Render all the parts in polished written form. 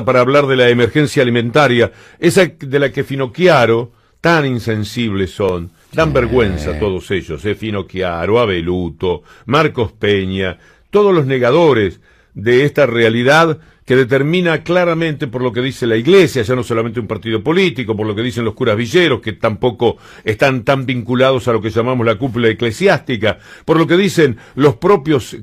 para hablar de la emergencia alimentaria, esa de la que Finocchiaro, tan insensibles son, dan vergüenza todos ellos, Finocchiaro, Abeluto, Marcos Peña, todos los negadores de esta realidad que determina claramente por lo que dice la Iglesia, ya no solamente un partido político, por lo que dicen los curas villeros, que tampoco están tan vinculados a lo que llamamos la cúpula eclesiástica, por lo que dicen los propios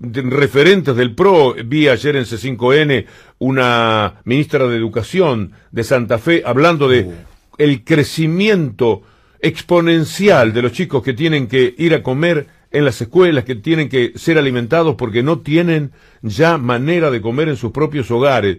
referentes del PRO. Vi ayer en C5N una ministra de Educación de Santa Fe hablando de el crecimiento exponencial de los chicos que tienen que ir a comer en las escuelas, que tienen que ser alimentados porque no tienen ya manera de comer en sus propios hogares.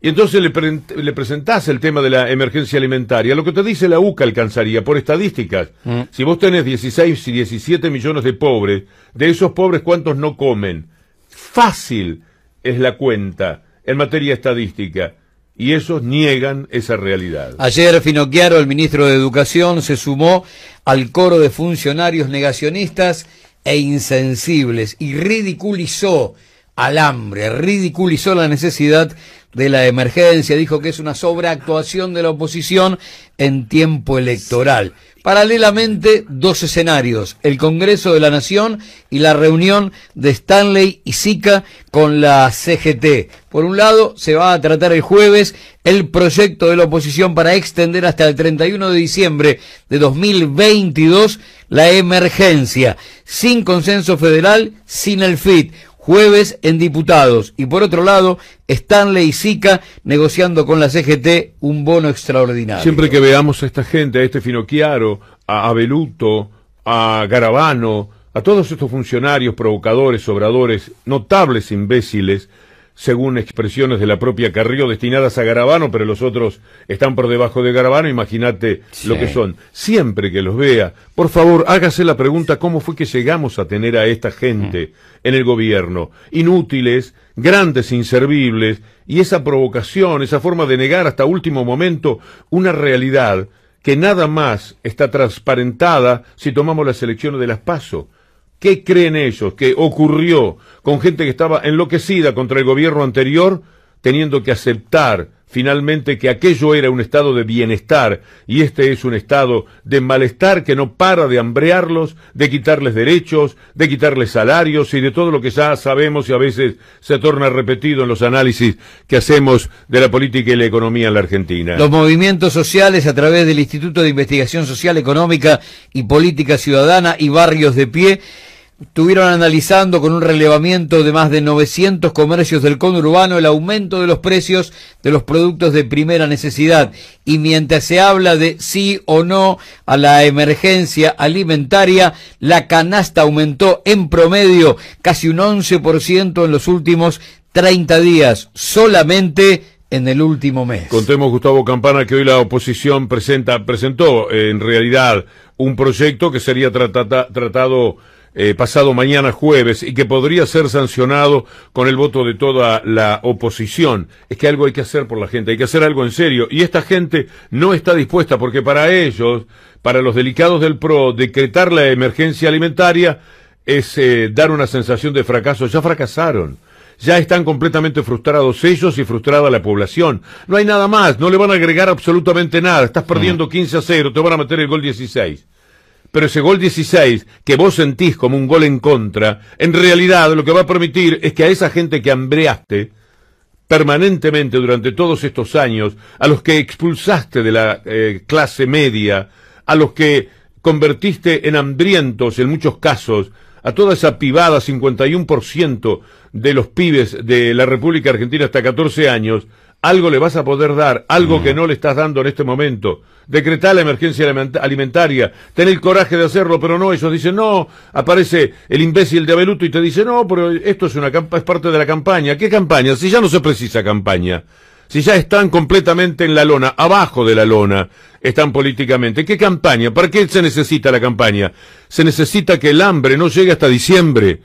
Y entonces le presentás el tema de la emergencia alimentaria. Lo que te dice la UCA alcanzaría, por estadísticas. Si vos tenés 16 y 17 millones de pobres, de esos pobres, ¿cuántos no comen? Fácil es la cuenta en materia estadística. Y esos niegan esa realidad. Ayer Finocchiaro, el ministro de Educación, se sumó al coro de funcionarios negacionistas e insensibles y ridiculizó al hambre, ridiculizó la necesidad de la emergencia, dijo que es una sobreactuación de la oposición en tiempo electoral. Paralelamente, dos escenarios: el Congreso de la Nación y la reunión de Stanley y Sica con la CGT. Por un lado, se va a tratar el jueves el proyecto de la oposición para extender hasta el 31 de diciembre de 2022 la emergencia, sin consenso federal, sin el FIT. Jueves en diputados. Y por otro lado, Stanley y Sica negociando con la CGT un bono extraordinario. Siempre que veamos a esta gente, a este Finocchiaro, a Abeluto, a Garabano, a todos estos funcionarios provocadores, obradores, notables imbéciles, según expresiones de la propia Carrió, destinadas a Garabano, pero los otros están por debajo de Garabano, imagínate lo que son. Siempre que los vea, por favor, hágase la pregunta: ¿cómo fue que llegamos a tener a esta gente en el gobierno? Inútiles, grandes inservibles, y esa provocación, esa forma de negar hasta último momento una realidad que nada más está transparentada si tomamos las elecciones de las PASO. ¿Qué creen ellos que ocurrió con gente que estaba enloquecida contra el gobierno anterior, teniendo que aceptar finalmente que aquello era un estado de bienestar y este es un estado de malestar que no para de hambrearlos, de quitarles derechos, de quitarles salarios y de todo lo que ya sabemos y a veces se torna repetido en los análisis que hacemos de la política y la economía en la Argentina? Los movimientos sociales, a través del Instituto de Investigación Social, Económica y Política Ciudadana y Barrios de Pie, estuvieron analizando con un relevamiento de más de 900 comercios del conurbano el aumento de los precios de los productos de primera necesidad. Y mientras se habla de sí o no a la emergencia alimentaria, la canasta aumentó en promedio casi un 11% en los últimos 30 días, solamente en el último mes. Contemos, Gustavo Campana, que hoy la oposición presentó en realidad un proyecto que sería tratado pasado mañana jueves y que podría ser sancionado con el voto de toda la oposición. Es que algo hay que hacer por la gente, hay que hacer algo en serio, y esta gente no está dispuesta, porque para ellos, para los delicados del PRO, decretar la emergencia alimentaria es dar una sensación de fracaso. Ya fracasaron, ya están completamente frustrados ellos y frustrada la población. No hay nada más, no le van a agregar absolutamente nada. Estás perdiendo 15-0, te van a meter el gol 16. Pero ese gol 16, que vos sentís como un gol en contra, en realidad lo que va a permitir es que a esa gente que hambreaste permanentemente durante todos estos años, a los que expulsaste de la clase media, a los que convertiste en hambrientos en muchos casos, a toda esa pibada, 51% de los pibes de la República Argentina hasta 14 años, algo le vas a poder dar, algo que no le estás dando en este momento. Decretar la emergencia alimentaria, tener el coraje de hacerlo, pero no, ellos dicen no. Aparece el imbécil de Abeluto y te dice no, pero esto es es parte de la campaña. ¿Qué campaña? Si ya no se precisa campaña, si ya están completamente en la lona, abajo de la lona están políticamente. ¿Qué campaña? ¿Para qué se necesita la campaña? Se necesita que el hambre no llegue hasta diciembre.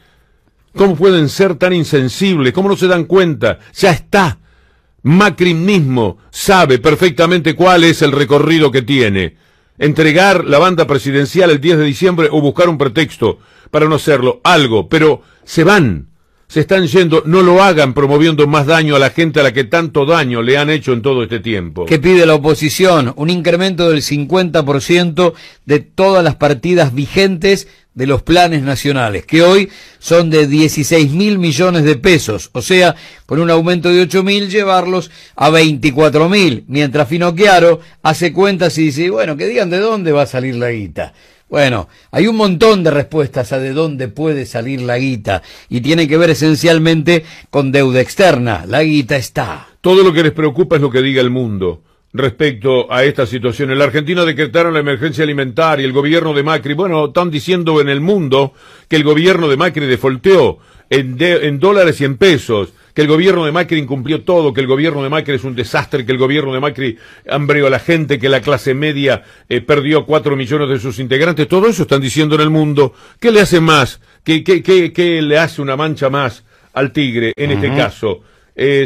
¿Cómo pueden ser tan insensibles? ¿Cómo no se dan cuenta? Ya está. Macri mismo sabe perfectamente cuál es el recorrido que tiene. Entregar la banda presidencial el 10 de diciembre o buscar un pretexto para no hacerlo. Algo, pero se van. se están yendo, no lo hagan promoviendo más daño a la gente a la que tanto daño le han hecho en todo este tiempo. ¿Qué pide la oposición? Un incremento del 50% de todas las partidas vigentes de los planes nacionales, que hoy son de 16.000 millones de pesos, o sea, por un aumento de 8.000 llevarlos a 24.000, mientras Finocchiaro hace cuentas y dice, bueno, que digan de dónde va a salir la guita. Bueno, hay un montón de respuestas a de dónde puede salir la guita y tiene que ver esencialmente con deuda externa. La guita está. Todo lo que les preocupa es lo que diga el mundo respecto a esta situación. En la Argentina decretaron la emergencia alimentaria, el gobierno de Macri, bueno, están diciendo en el mundo que el gobierno de Macri defolteó en dólares y en pesos, que el gobierno de Macri incumplió todo, que el gobierno de Macri es un desastre, que el gobierno de Macri hambreó a la gente, que la clase media perdió 4 millones de sus integrantes. Todo eso están diciendo en el mundo. ¿Qué le hace más? ¿Qué le hace una mancha más al tigre en este caso?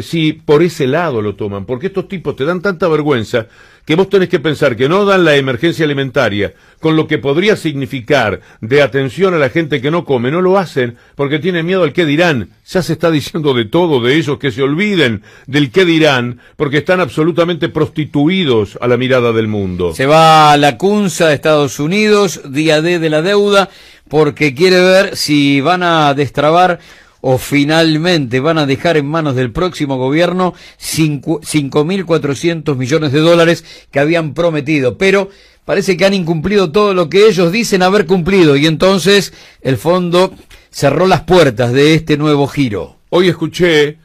Si por ese lado lo toman, porque estos tipos te dan tanta vergüenza que vos tenés que pensar que no dan la emergencia alimentaria con lo que podría significar de atención a la gente que no come, no lo hacen porque tienen miedo al qué dirán. Ya se está diciendo de todo de ellos, que se olviden del qué dirán, porque están absolutamente prostituidos a la mirada del mundo. Se va a la CUNSA de Estados Unidos, día D de la deuda, porque quiere ver si van a destrabar o finalmente van a dejar en manos del próximo gobierno 5.400 millones de dólares que habían prometido, pero parece que han incumplido todo lo que ellos dicen haber cumplido, y entonces el fondo cerró las puertas de este nuevo giro. Hoy escuché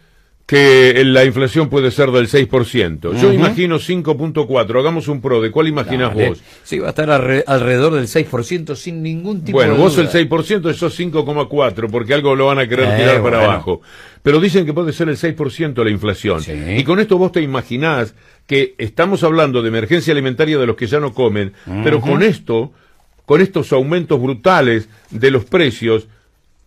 que la inflación puede ser del 6%. Yo imagino 5.4. Hagamos un pro. ¿De cuál imaginas vos? Sí, va a estar alrededor del 6% sin ningún tipo de duda. Bueno, vos el 6%, esos 5,4, porque algo lo van a querer tirar para abajo. Pero dicen que puede ser el 6% la inflación. Sí. Y con esto vos te imaginás que estamos hablando de emergencia alimentaria de los que ya no comen, pero con estos aumentos brutales de los precios,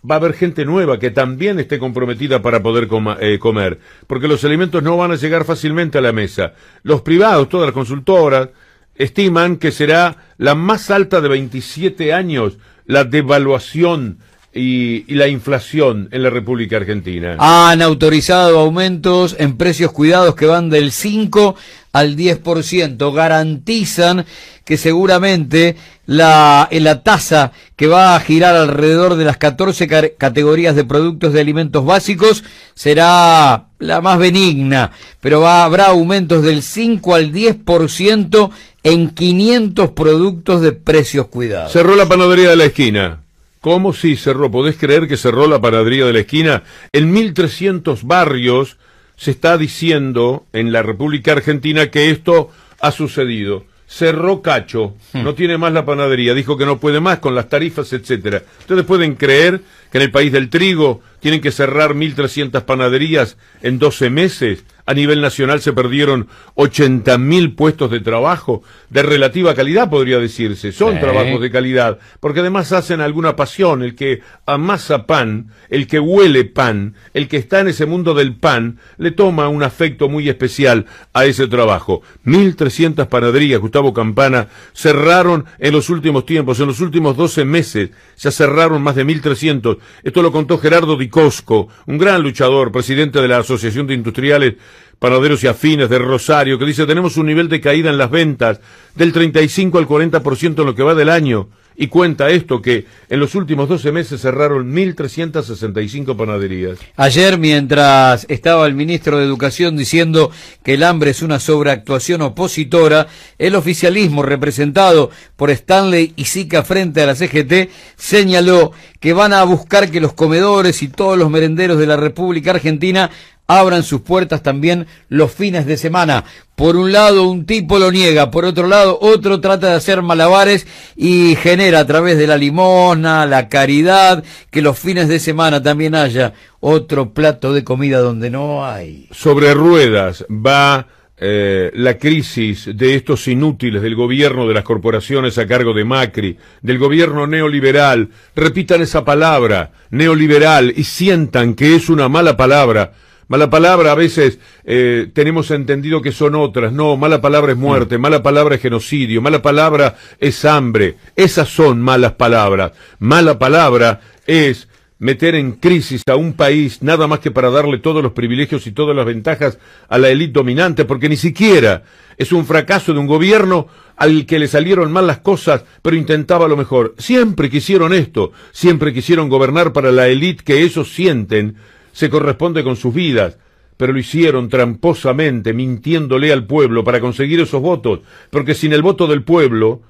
va a haber gente nueva que también esté comprometida para poder comer, porque los alimentos no van a llegar fácilmente a la mesa. Los privados, todas las consultoras, estiman que será la más alta de 27 años la devaluación y la inflación en la República Argentina. Han autorizado aumentos en precios cuidados que van del 5 al 10%. Garantizan que seguramente la tasa que va a girar alrededor de las 14 categorías de productos de alimentos básicos será la más benigna, pero habrá aumentos del 5 al 10% en 500 productos de precios cuidados. Cerró la panadería de la esquina. ¿Cómo? Sí, cerró. ¿Podés creer que cerró la panadería de la esquina? En 1.300 barrios se está diciendo en la República Argentina que esto ha sucedido. Cerró Cacho, no tiene más la panadería, dijo que no puede más con las tarifas, etcétera. ¿Ustedes pueden creer que en el país del trigo tienen que cerrar 1.300 panaderías en 12 meses? A nivel nacional se perdieron 80.000 puestos de trabajo de relativa calidad, podría decirse. Son trabajos de calidad, porque además hacen alguna pasión. El que amasa pan, el que huele pan, el que está en ese mundo del pan, le toma un afecto muy especial a ese trabajo. 1.300 panaderías, Gustavo Campana, cerraron en los últimos tiempos, en los últimos 12 meses, ya cerraron más de 1.300. Esto lo contó Gerardo Di Cosco, un gran luchador, presidente de la Asociación de Industriales Panaderos y Afines de Rosario, que dice: tenemos un nivel de caída en las ventas del 35 al 40% en lo que va del año, y cuenta esto, que en los últimos 12 meses cerraron 1.365 panaderías. Ayer, mientras estaba el ministro de Educación diciendo que el hambre es una sobreactuación opositora, el oficialismo, representado por Stanley y Sica frente a la CGT, señaló que van a buscar que los comedores y todos los merenderos de la República Argentina abran sus puertas también los fines de semana. Por un lado un tipo lo niega, por otro lado otro trata de hacer malabares y genera a través de la limosna, la caridad, que los fines de semana también haya otro plato de comida donde no hay. Sobre ruedas va la crisis de estos inútiles del gobierno de las corporaciones a cargo de Macri, del gobierno neoliberal. Repitan esa palabra, neoliberal, y sientan que es una mala palabra. Mala palabra a veces tenemos entendido que son otras. No, mala palabra es muerte, mala palabra es genocidio, mala palabra es hambre. Esas son malas palabras. Mala palabra es meter en crisis a un país nada más que para darle todos los privilegios y todas las ventajas a la élite dominante, porque ni siquiera es un fracaso de un gobierno al que le salieron mal las cosas, pero intentaba lo mejor. Siempre quisieron esto, siempre quisieron gobernar para la élite que ellos sienten se corresponde con sus vidas, pero lo hicieron tramposamente, mintiéndole al pueblo para conseguir esos votos, porque sin el voto del pueblo,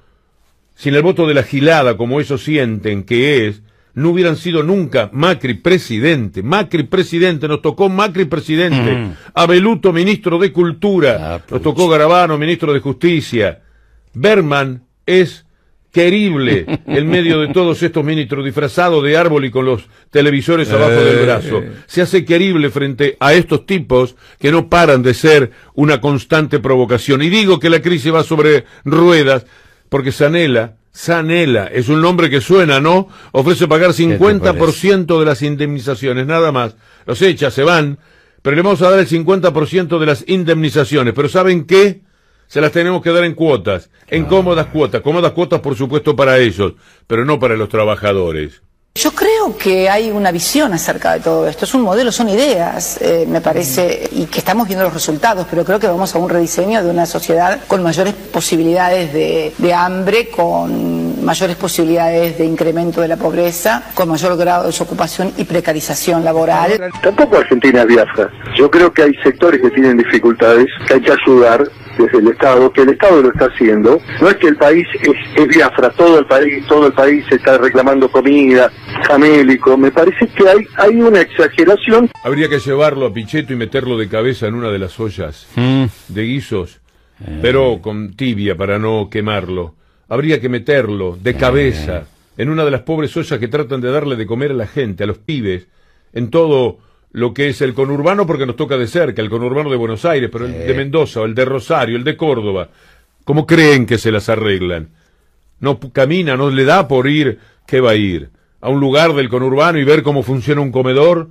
sin el voto de la gilada, como ellos sienten que es, no hubieran sido nunca Macri presidente, nos tocó Macri presidente, Abeluto ministro de Cultura, nos tocó Garabano ministro de Justicia, Berman es querible en medio de todos estos ministros disfrazados de árbol y con los televisores abajo del brazo, se hace querible frente a estos tipos que no paran de ser una constante provocación. Y digo que la crisis va sobre ruedas porque Zanella es un nombre que suena, ¿no? Ofrece pagar 50% de las indemnizaciones, nada más. Los echa, se van, pero le vamos a dar el 50% de las indemnizaciones. Pero ¿saben qué? Se las tenemos que dar en cuotas, en cómodas cuotas por supuesto para ellos, pero no para los trabajadores. Yo creo que hay una visión acerca de todo esto, es un modelo, son ideas, me parece, y que estamos viendo los resultados, pero creo que vamos a un rediseño de una sociedad con mayores posibilidades de hambre, con mayores posibilidades de incremento de la pobreza, con mayor grado de desocupación y precarización laboral. Tampoco Argentina es Biafra. Yo creo que hay sectores que tienen dificultades, que hay que ayudar desde el Estado, que el Estado lo está haciendo. No es que el país es Biafra, todo el país está reclamando comida, famélico. Me parece que hay una exageración. Habría que llevarlo a Pichetto y meterlo de cabeza en una de las ollas de guisos, pero con tibia para no quemarlo. Habría que meterlo de cabeza en una de las pobres ollas que tratan de darle de comer a la gente, a los pibes, en todo lo que es el conurbano, porque nos toca de cerca, el conurbano de Buenos Aires, pero el de Mendoza, o el de Rosario, el de Córdoba. ¿Cómo creen que se las arreglan? No camina, no le da por ir. ¿Qué va a ir? ¿A un lugar del conurbano y ver cómo funciona un comedor?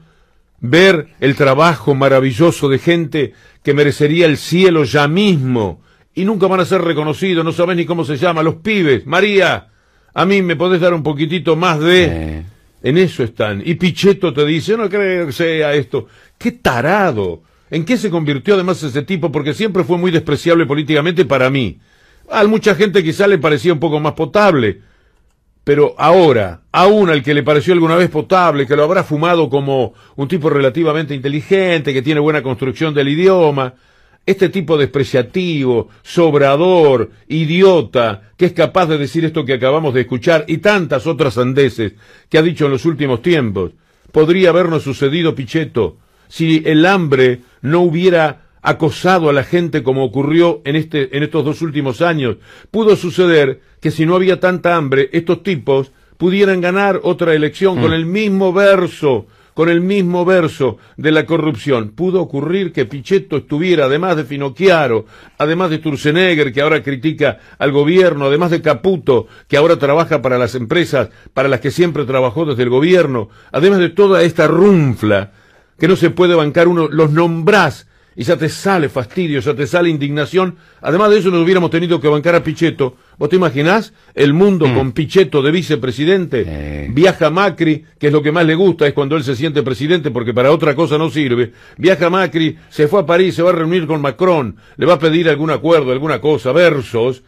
¿Ver el trabajo maravilloso de gente que merecería el cielo ya mismo? Y nunca van a ser reconocidos, no sabés ni cómo se llama, los pibes. María, a mí me podés dar un poquitito más de... En eso están. Y Pichetto te dice, no creo que sea esto. ¡Qué tarado! ¿En qué se convirtió además ese tipo? Porque siempre fue muy despreciable políticamente para mí. A mucha gente quizá le parecía un poco más potable. Pero ahora, aún al que le pareció alguna vez potable, que lo habrá fumado como un tipo relativamente inteligente, que tiene buena construcción del idioma, este tipo despreciativo, sobrador, idiota, que es capaz de decir esto que acabamos de escuchar y tantas otras sandeces que ha dicho en los últimos tiempos, podría habernos sucedido, Pichetto, si el hambre no hubiera acosado a la gente como ocurrió en estos 2 últimos años. Pudo suceder que si no había tanta hambre, estos tipos pudieran ganar otra elección con el mismo verso de la corrupción. Pudo ocurrir que Pichetto estuviera, además de Finocchiaro, además de Sturzenegger, que ahora critica al gobierno, además de Caputo, que ahora trabaja para las empresas para las que siempre trabajó desde el gobierno, además de toda esta runfla que no se puede bancar uno, los nombrás y ya te sale fastidio, ya te sale indignación. Además de eso nos hubiéramos tenido que bancar a Pichetto. ¿Vos te imaginás el mundo con Pichetto de vicepresidente? Viaja Macri, que es lo que más le gusta, es cuando él se siente presidente, porque para otra cosa no sirve. Viaja Macri, se fue a París, se va a reunir con Macron, le va a pedir algún acuerdo, alguna cosa, versos,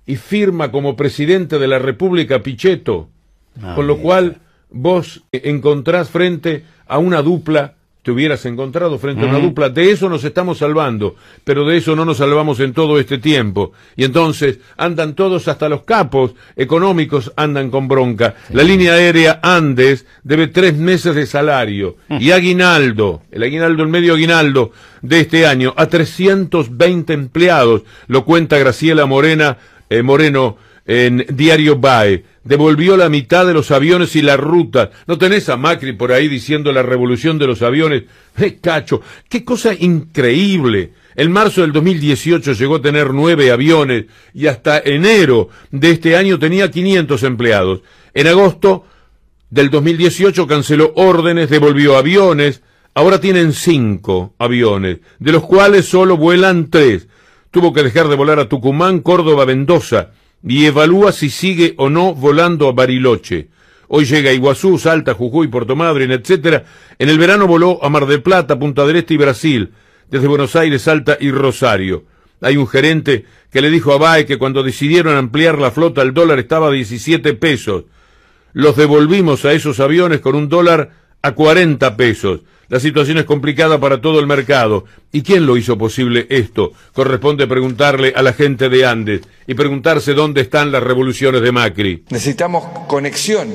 y firma como presidente de la República Pichetto. Con lo cual vos encontrás frente a una dupla, te hubieras encontrado frente a una dupla. De eso nos estamos salvando, pero de eso no nos salvamos en todo este tiempo. Y entonces andan todos, hasta los capos económicos andan con bronca. La línea aérea Andes debe 3 meses de salario. Y aguinaldo, el medio aguinaldo de este año, a 320 empleados, lo cuenta Graciela Moreno en Diario BAE. Devolvió la mitad de los aviones y las rutas. ¿No tenés a Macri por ahí diciendo la revolución de los aviones? Cacho, qué cosa increíble. En marzo del 2018 llegó a tener 9 aviones y hasta enero de este año tenía 500 empleados. En agosto del 2018 canceló órdenes, devolvió aviones. Ahora tienen 5 aviones, de los cuales solo vuelan 3. Tuvo que dejar de volar a Tucumán, Córdoba, Mendoza, y evalúa si sigue o no volando a Bariloche. Hoy llega a Iguazú, Salta, Jujuy, Puerto Madryn, etcétera. En el verano voló a Mar del Plata, Punta del Este y Brasil, desde Buenos Aires, Salta y Rosario. Hay un gerente que le dijo a BAE que cuando decidieron ampliar la flota el dólar estaba a 17 pesos. Los devolvimos a esos aviones con un dólar a 40 pesos. La situación es complicada para todo el mercado. ¿Y quién lo hizo posible esto? Corresponde preguntarle a la gente de Andes y preguntarse dónde están las revoluciones de Macri. Necesitamos conexión.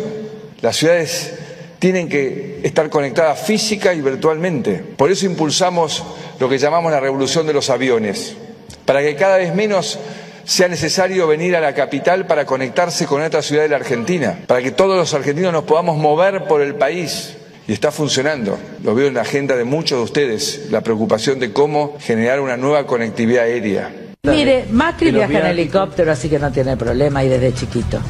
Las ciudades tienen que estar conectadas física y virtualmente. Por eso impulsamos lo que llamamos la revolución de los aviones, para que cada vez menos sea necesario venir a la capital para conectarse con otra ciudad de la Argentina, para que todos los argentinos nos podamos mover por el país. Y está funcionando. Lo veo en la agenda de muchos de ustedes, la preocupación de cómo generar una nueva conectividad aérea. Mire, Macri viaja en helicóptero, así que no tiene problema, y desde chiquito.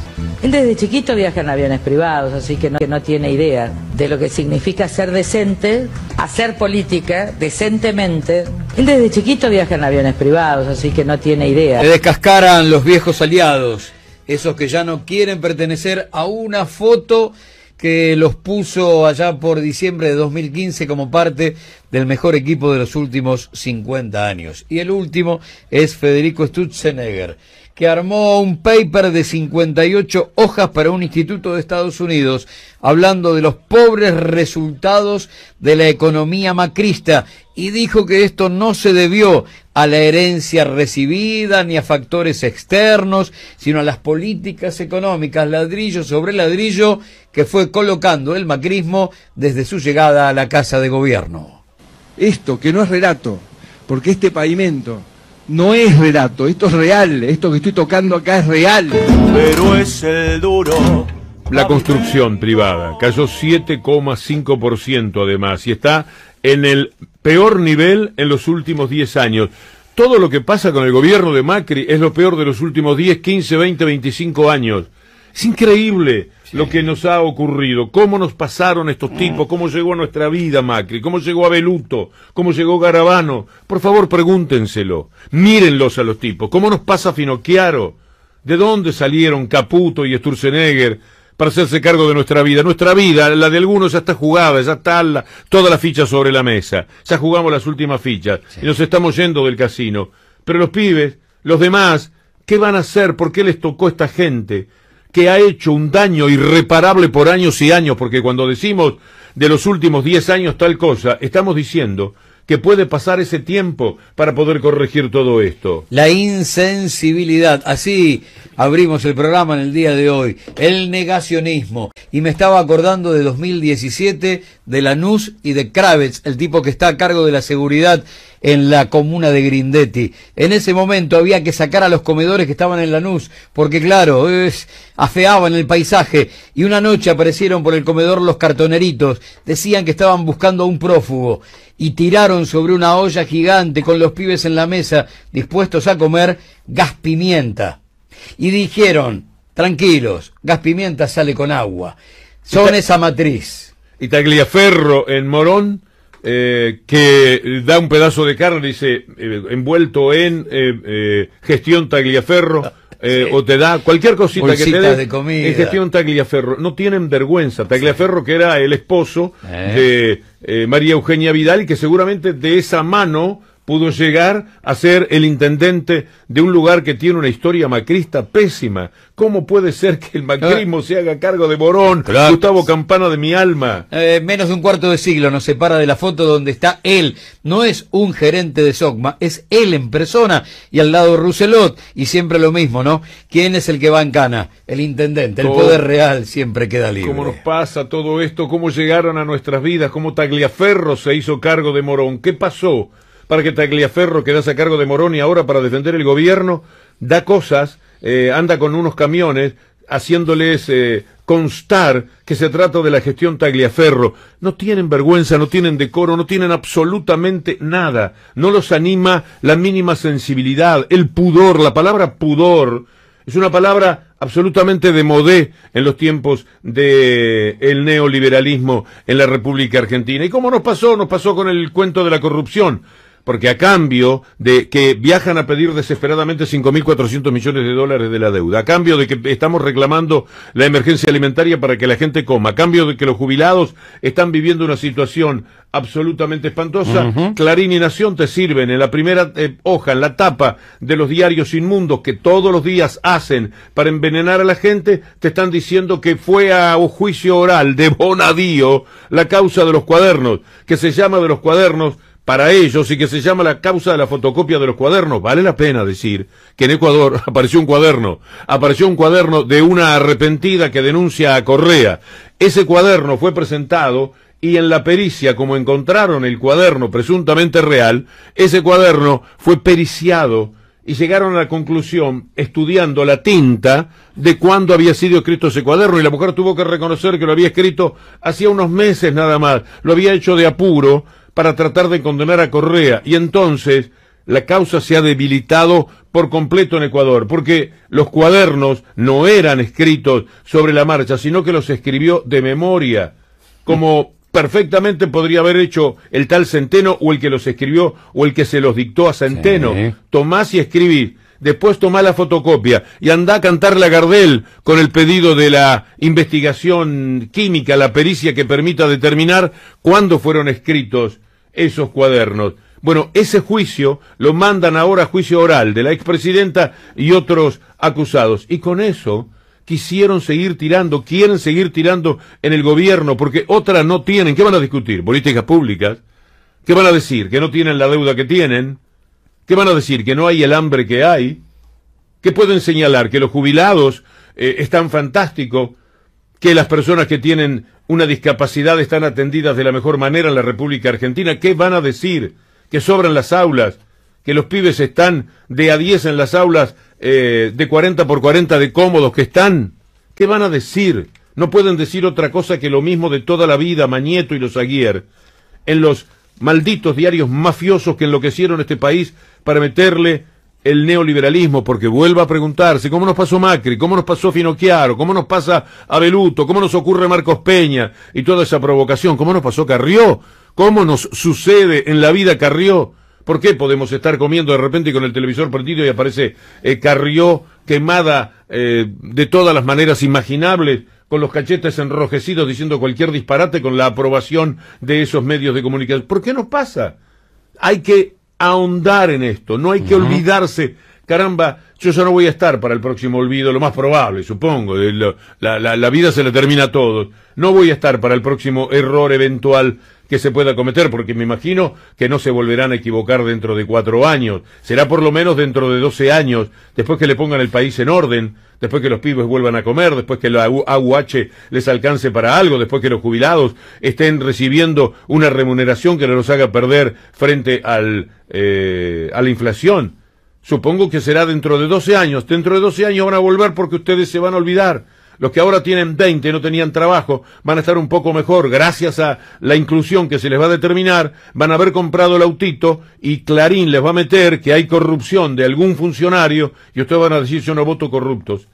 Él desde chiquito viaja en aviones privados, así que no tiene idea de lo que significa ser decente, hacer política decentemente. Él desde chiquito viaja en aviones privados, así que no tiene idea. Se descascaran los viejos aliados, esos que ya no quieren pertenecer a una foto que los puso allá por diciembre de 2015 como parte del mejor equipo de los últimos 50 años. Y el último es Federico Sturzenegger, que armó un paper de 58 hojas para un instituto de Estados Unidos, hablando de los pobres resultados de la economía macrista, y dijo que esto no se debió a la herencia recibida ni a factores externos, sino a las políticas económicas, ladrillo sobre ladrillo, que fue colocando el macrismo desde su llegada a la Casa de Gobierno. Esto que no es relato, porque este pavimento no es relato, esto es real, esto que estoy tocando acá es real. Pero es el duro. La construcción privada cayó 7,5% además y está en el peor nivel en los últimos 10 años. Todo lo que pasa con el gobierno de Macri es lo peor de los últimos 10, 15, 20, 25 años. Es increíble lo que nos ha ocurrido, cómo nos pasaron estos tipos, cómo llegó a nuestra vida Macri, cómo llegó Abeluto, cómo llegó Garabano. Por favor, pregúntenselo, mírenlos a los tipos, cómo nos pasa Finocchiaro, de dónde salieron Caputo y Sturzenegger para hacerse cargo de nuestra vida. Nuestra vida, la de algunos ya está jugada, ya está todas las fichas sobre la mesa, ya jugamos las últimas fichas y nos estamos yendo del casino. Pero los pibes, los demás, ¿qué van a hacer? ¿Por qué les tocó esta gente que ha hecho un daño irreparable por años y años? Porque cuando decimos de los últimos 10 años tal cosa, estamos diciendo que puede pasar ese tiempo para poder corregir todo esto. La insensibilidad, así abrimos el programa en el día de hoy, el negacionismo. Y me estaba acordando de 2017, de Lanús y de Kravets, el tipo que está a cargo de la seguridad en la comuna de Grindetti. En ese momento había que sacar a los comedores que estaban en Lanús, porque claro, afeaban el paisaje, y una noche aparecieron por el comedor los cartoneritos, decían que estaban buscando a un prófugo, y tiraron sobre una olla gigante con los pibes en la mesa, dispuestos a comer gas pimienta. Y dijeron, tranquilos, gas pimienta sale con agua, son esa matriz. Y Tagliaferro en Morón, que da un pedazo de carne, dice, envuelto en gestión Tagliaferro, o te da cualquier cosita bolsitas que te dé de comida. En gestión Tagliaferro. No tienen vergüenza. Tagliaferro, que era el esposo de María Eugenia Vidal, y que seguramente de esa mano pudo llegar a ser el intendente de un lugar que tiene una historia macrista pésima. ¿Cómo puede ser que el macrismo se haga cargo de Morón? Claro. Gustavo Campana de mi alma. Menos de un cuarto de siglo nos separa de la foto donde está él. No es un gerente de SOCMA, es él en persona, y al lado Rousselot, y siempre lo mismo, ¿no? ¿Quién es el que va en cana? El intendente. El poder real siempre queda libre. ¿Cómo nos pasa todo esto? ¿Cómo llegaron a nuestras vidas? ¿Cómo Tagliaferro se hizo cargo de Morón? ¿Qué pasó para que Tagliaferro quedase a cargo de Morón y ahora para defender el gobierno da cosas, anda con unos camiones haciéndoles constar que se trata de la gestión Tagliaferro? No tienen vergüenza, no tienen decoro, no tienen absolutamente nada, no los anima la mínima sensibilidad, el pudor. La palabra pudor es una palabra absolutamente de modé en los tiempos de el neoliberalismo en la República Argentina. ¿Y cómo nos pasó? Nos pasó con el cuento de la corrupción. porque a cambio de que viajan a pedir desesperadamente 5.400 millones de dólares de la deuda, a cambio de que estamos reclamando la emergencia alimentaria para que la gente coma, a cambio de que los jubilados están viviendo una situación absolutamente espantosa, Clarín y Nación te sirven en la primera hoja, en la tapa de los diarios inmundos que todos los días hacen para envenenar a la gente, te están diciendo que fue a un juicio oral de Bonadío la causa de los cuadernos, que se llama de los cuadernos para ellos y que se llama la causa de la fotocopia de los cuadernos. Vale la pena decir que en Ecuador apareció un cuaderno de una arrepentida que denuncia a Correa. Ese cuaderno fue presentado y en la pericia, como encontraron el cuaderno presuntamente real, ese cuaderno fue periciado y llegaron a la conclusión, estudiando la tinta, de cuándo había sido escrito ese cuaderno, y la mujer tuvo que reconocer que lo había escrito hacía unos meses nada más, lo había hecho de apuro para tratar de condenar a Correa, y entonces la causa se ha debilitado por completo en Ecuador, porque los cuadernos no eran escritos sobre la marcha, sino que los escribió de memoria, como perfectamente podría haber hecho el tal Centeno, o el que los escribió, o el que se los dictó a Centeno. Sí. Tomás y escribí, después tomá la fotocopia, y andá a cantarle a Gardel con el pedido de la investigación química, la pericia que permita determinar cuándo fueron escritos esos cuadernos. Bueno, ese juicio lo mandan ahora a juicio oral de la expresidenta y otros acusados, y con eso quieren seguir tirando en el gobierno, porque otra no tienen. ¿Qué van a discutir? ¿Políticas públicas? ¿Qué van a decir? ¿Que no tienen la deuda que tienen? ¿Qué van a decir? ¿Que no hay el hambre que hay? ¿Qué pueden señalar? ¿Que los jubilados están fantásticos? ¿Que las personas que tienen una discapacidad están atendidas de la mejor manera en la República Argentina? ¿Qué van a decir? ¿Que sobran las aulas? ¿Que los pibes están de a 10 en las aulas de 40 por 40 de cómodos que están? ¿Qué van a decir? No pueden decir otra cosa que lo mismo de toda la vida, Mañeto y los Aguiar, en los malditos diarios mafiosos que enloquecieron este país para meterle el neoliberalismo, porque vuelva a preguntarse cómo nos pasó Macri, cómo nos pasó Finocchiaro, cómo nos pasa Abeluto, cómo nos ocurre Marcos Peña y toda esa provocación, cómo nos pasó Carrió, cómo nos sucede en la vida Carrió. ¿Por qué podemos estar comiendo de repente con el televisor prendido y aparece Carrió quemada de todas las maneras imaginables, con los cachetes enrojecidos diciendo cualquier disparate con la aprobación de esos medios de comunicación? ¿Por qué nos pasa? Hay que ahondar en esto, no hay que olvidarse. Caramba, yo ya no voy a estar para el próximo olvido, lo más probable, supongo, la vida se le termina a todos. No voy a estar para el próximo error eventual que se pueda cometer, porque me imagino que no se volverán a equivocar dentro de 4 años, será por lo menos dentro de 12 años, después que le pongan el país en orden, después que los pibes vuelvan a comer, después que la AUH les alcance para algo, después que los jubilados estén recibiendo una remuneración que no los haga perder frente a la inflación. Supongo que será dentro de 12 años. Dentro de 12 años van a volver porque ustedes se van a olvidar. Los que ahora tienen 20 y no tenían trabajo van a estar un poco mejor gracias a la inclusión que se les va a determinar. Van a haber comprado el autito y Clarín les va a meter que hay corrupción de algún funcionario y ustedes van a decir yo no voto corruptos.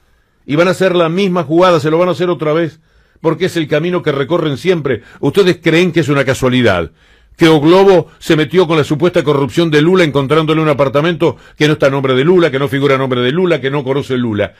Y van a hacer la misma jugada, se lo van a hacer otra vez, porque es el camino que recorren siempre. Ustedes creen que es una casualidad que O Globo se metió con la supuesta corrupción de Lula encontrándole un apartamento que no está a nombre de Lula, que no figura a nombre de Lula, que no conoce Lula.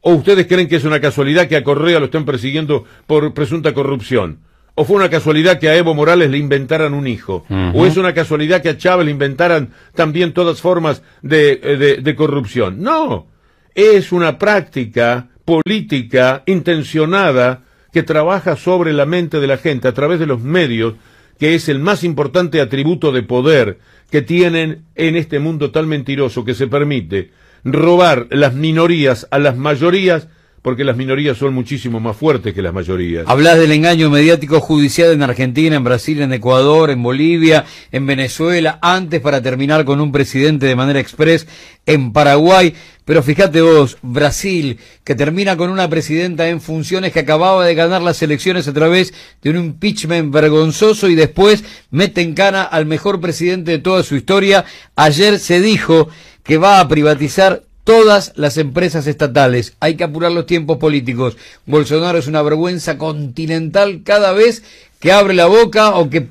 ¿O ustedes creen que es una casualidad que a Correa lo estén persiguiendo por presunta corrupción? ¿O fue una casualidad que a Evo Morales le inventaran un hijo? ¿O es una casualidad que a Chávez le inventaran también todas formas de corrupción? No, es una práctica política intencionada que trabaja sobre la mente de la gente a través de los medios, que es el más importante atributo de poder que tienen en este mundo tan mentiroso que se permite robar las minorías a las mayorías, porque las minorías son muchísimo más fuertes que las mayorías. Hablas del engaño mediático judicial en Argentina, en Brasil, en Ecuador, en Bolivia, en Venezuela, antes para terminar con un presidente de manera express en Paraguay. Pero fíjate vos, Brasil, que termina con una presidenta en funciones que acababa de ganar las elecciones a través de un impeachment vergonzoso y después mete en cana al mejor presidente de toda su historia. Ayer se dijo que va a privatizar todas las empresas estatales. Hay que apurar los tiempos políticos. Bolsonaro es una vergüenza continental cada vez que abre la boca o que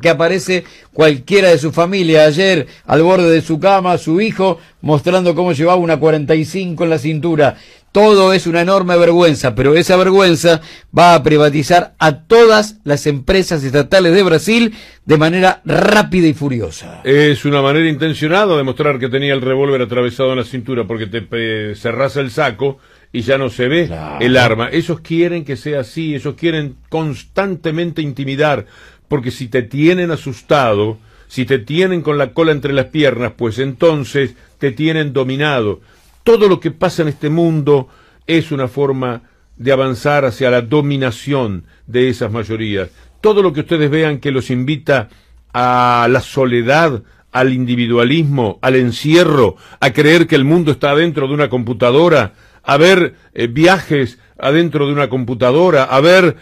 aparece cualquiera de su familia. Ayer, al borde de su cama, su hijo mostrando cómo llevaba una 45 en la cintura. Todo es una enorme vergüenza, pero esa vergüenza va a privatizar a todas las empresas estatales de Brasil de manera rápida y furiosa. Es una manera intencionada de mostrar que tenía el revólver atravesado en la cintura, porque te cerrás el saco y ya no se ve el arma. Ellos quieren que sea así, ellos quieren constantemente intimidar, porque si te tienen asustado, si te tienen con la cola entre las piernas, pues entonces te tienen dominado. Todo lo que pasa en este mundo es una forma de avanzar hacia la dominación de esas mayorías. Todo lo que ustedes vean que los invita a la soledad, al individualismo, al encierro, a creer que el mundo está adentro de una computadora, a ver viajes adentro de una computadora, a ver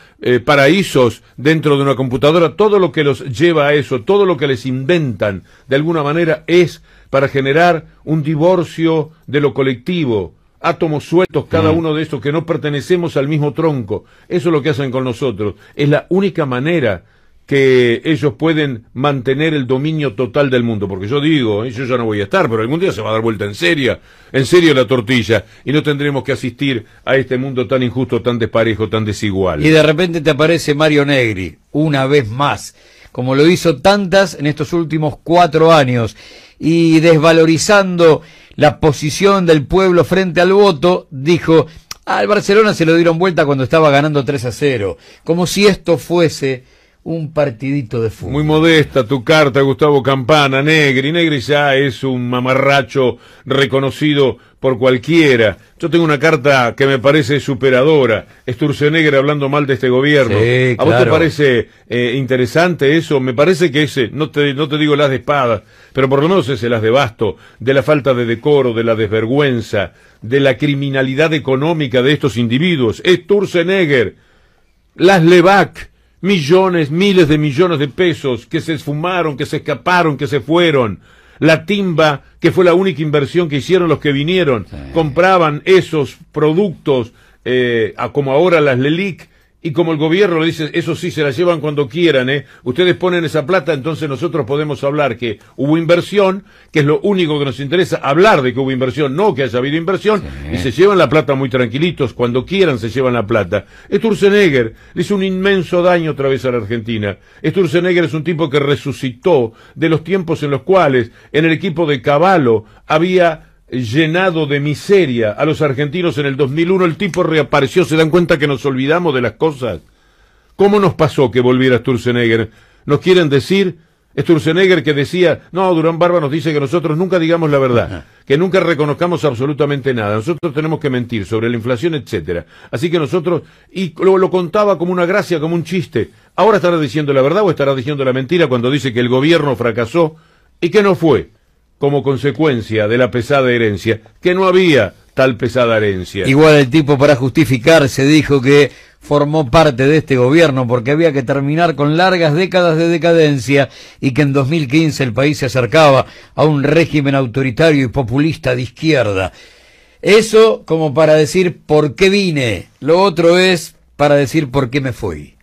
paraísos dentro de una computadora, todo lo que los lleva a eso, todo lo que les inventan, de alguna manera es para generar un divorcio de lo colectivo, átomos sueltos cada uno de estos que no pertenecemos al mismo tronco. Eso es lo que hacen con nosotros. Es la única manera que ellos pueden mantener el dominio total del mundo, porque yo digo, yo ya no voy a estar, pero algún día se va a dar vuelta en serio la tortilla, y no tendremos que asistir a este mundo tan injusto, tan desparejo, tan desigual. Y de repente te aparece Mario Negri, una vez más, como lo hizo tantas en estos últimos 4 años, y desvalorizando la posición del pueblo frente al voto, dijo, al Barcelona se lo dieron vuelta cuando estaba ganando 3-0, como si esto fuese un partidito de fútbol. Muy modesta tu carta, Gustavo Campana. Negri ya es un mamarracho reconocido por cualquiera. Yo tengo una carta que me parece superadora. Sturzenegger hablando mal de este gobierno. Sí, ¿A vos te parece interesante eso? Me parece que ese, no te digo las de espadas, pero por lo menos ese las de basto, de la falta de decoro, de la desvergüenza, de la criminalidad económica de estos individuos. Sturzenegger, las Levac, millones, miles de millones de pesos que se esfumaron, que se escaparon, que se fueron. La timba, que fue la única inversión que hicieron los que vinieron, compraban esos productos, como ahora las Lelic, y como el gobierno le dice, eso sí, se la llevan cuando quieran, ustedes ponen esa plata, entonces nosotros podemos hablar que hubo inversión, que es lo único que nos interesa, hablar de que hubo inversión, no que haya habido inversión, y se llevan la plata muy tranquilitos, cuando quieran se llevan la plata. Sturzenegger le hizo un inmenso daño otra vez a la Argentina. Sturzenegger es un tipo que resucitó de los tiempos en los cuales en el equipo de Cavallo había llenado de miseria a los argentinos en el 2001, el tipo reapareció. ¿Se dan cuenta que nos olvidamos de las cosas? ¿Cómo nos pasó que volviera Sturzenegger? ¿Nos quieren decir? Sturzenegger que decía, no, Durán Barba nos dice que nosotros nunca digamos la verdad, que nunca reconozcamos absolutamente nada, nosotros tenemos que mentir sobre la inflación, etcétera. Así que nosotros, y lo contaba como una gracia, como un chiste. ¿Ahora estará diciendo la verdad o estará diciendo la mentira cuando dice que el gobierno fracasó y que no fue como consecuencia de la pesada herencia, que no había tal pesada herencia? Igual el tipo, para justificarse, dijo que formó parte de este gobierno porque había que terminar con largas décadas de decadencia y que en 2015 el país se acercaba a un régimen autoritario y populista de izquierda. Eso como para decir por qué vine, lo otro es para decir por qué me fui.